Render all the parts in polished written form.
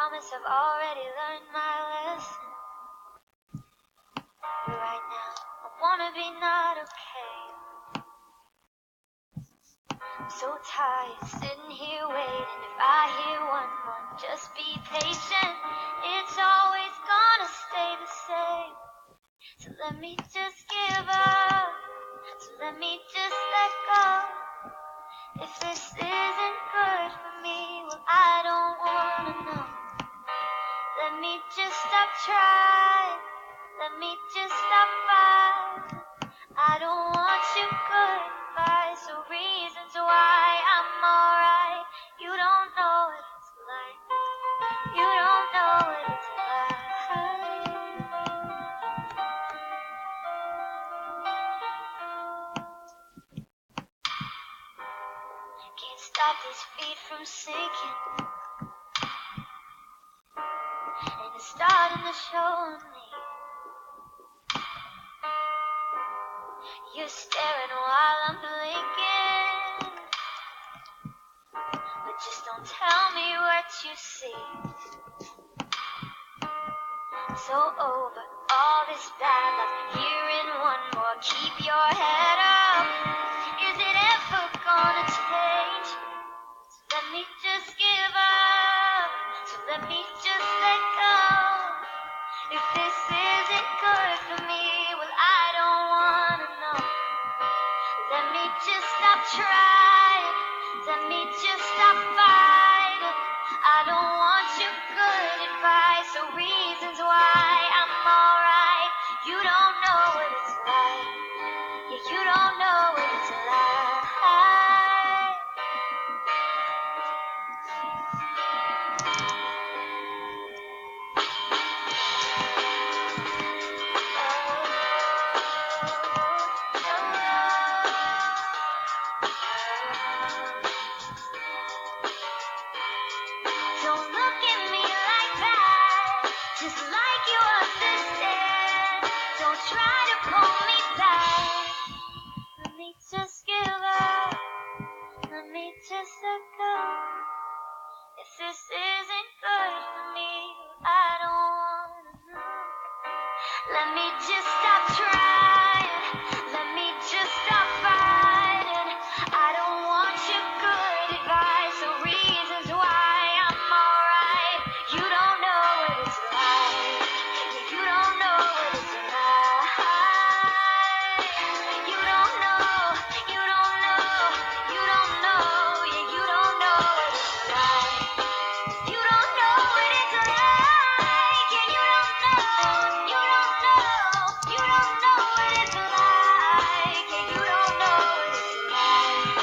promise I've already learned my lesson. But right now, I wanna be not okay. I'm so tired sitting here waiting. If I hear one more, just be patient. It's always gonna stay the same. So let me just give up. So let me just let go. If this isn't good for me, well, I don't wanna know. Let me just stop trying. Let me just stop fighting. I don't want your good advice or reasons why I'm alright. You don't know what it's like. You don't know what it's like. Can't stop these feet from sinking, and it's starting to show on me. You're staring while I'm blinking, but just don't tell me what you see. So over all this bad luck, hearing one more, keep your head up. Is it ever gonna change? So let me just give up. So let me just let go. If this isn't good for me, well, I don't wanna know. Let me just stop trying. Let me just stop fighting. I don't want your good advice or reasons why I'm alright. You don't know what it's like. Yeah, you don't know what it's like. Don't look at me like that, just like you understand. Don't try to pull me back. Let me just give up. Let me just let go. If this isn't good for me, I don't wanna know. Let me just stop trying. Let me just stop fighting. I don't want your good advice or reasons why I'm alright. You don't know what it's like. Yeah, you don't know what it's like. You don't know. You don't know. You don't know. Yeah, you don't know what it's like. You don't know what it's like. Yeah, you don't know. You don't know. You don't know what it's like. Yeah, you don't know what it's like.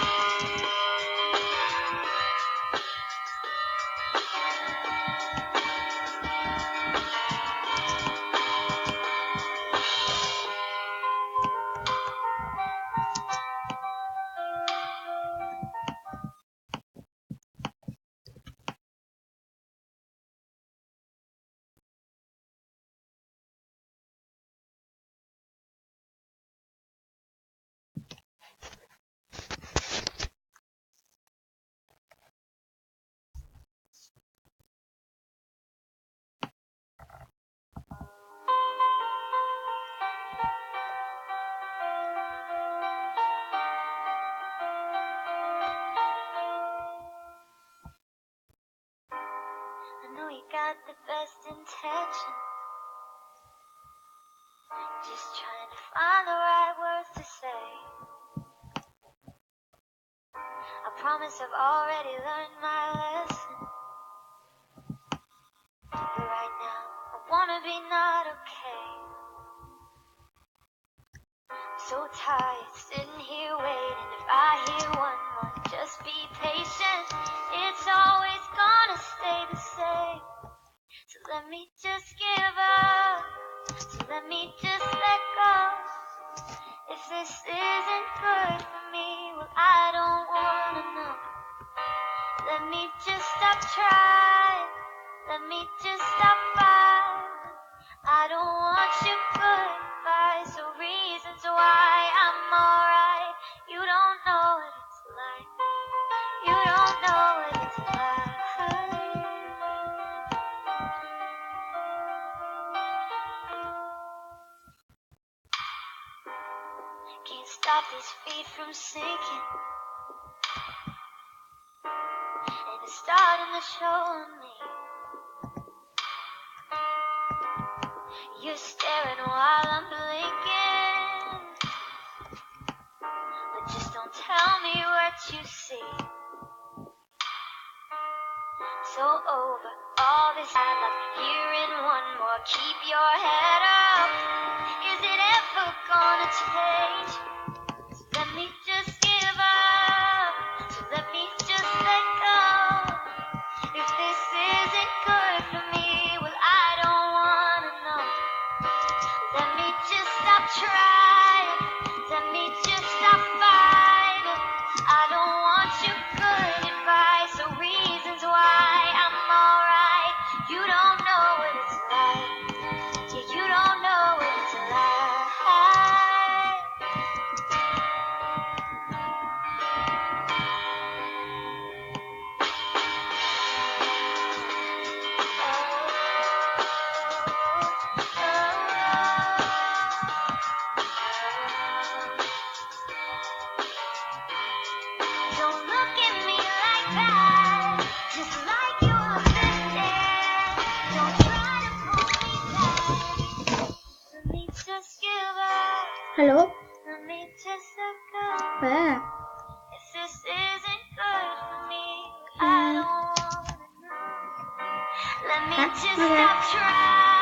I know you got the best intention, just trying to find the right words to say. I promise I've already learned my lesson. But right now, I wanna be not okay. I'm so tired sitting here waiting. If I hear one more, just be patient. It's always gonna stay the same. So let me just give up. So let me just let go. If this isn't good for me, well, I don't wanna know. Let me just stop trying. Let me just stop fighting. I don't want your good advice or reasons why I'm alright. You don't know what it's like. You don't know what it's like. his feet from sinking, and it's starting to show on me. You're staring while I'm blinking, but just don't tell me what you see. So over all this time, I'm hearing one more. Keep your head up. Is it ever gonna change? So let me just give up. So let me just let go. If this isn't good for me, well, I don't wanna know. Let me just stop trying. Let me just stop fighting. I don't want your good advice or reasons why I'm alright. You don't know what it's like. Yeah, you don't know what it's like. Don't look at me like that, just like you're offended. Don't try to pull me back. Let me just give up. Hello. Let me just let go. Where? If this isn't good for me, I don't wanna know. Let me just stop trying.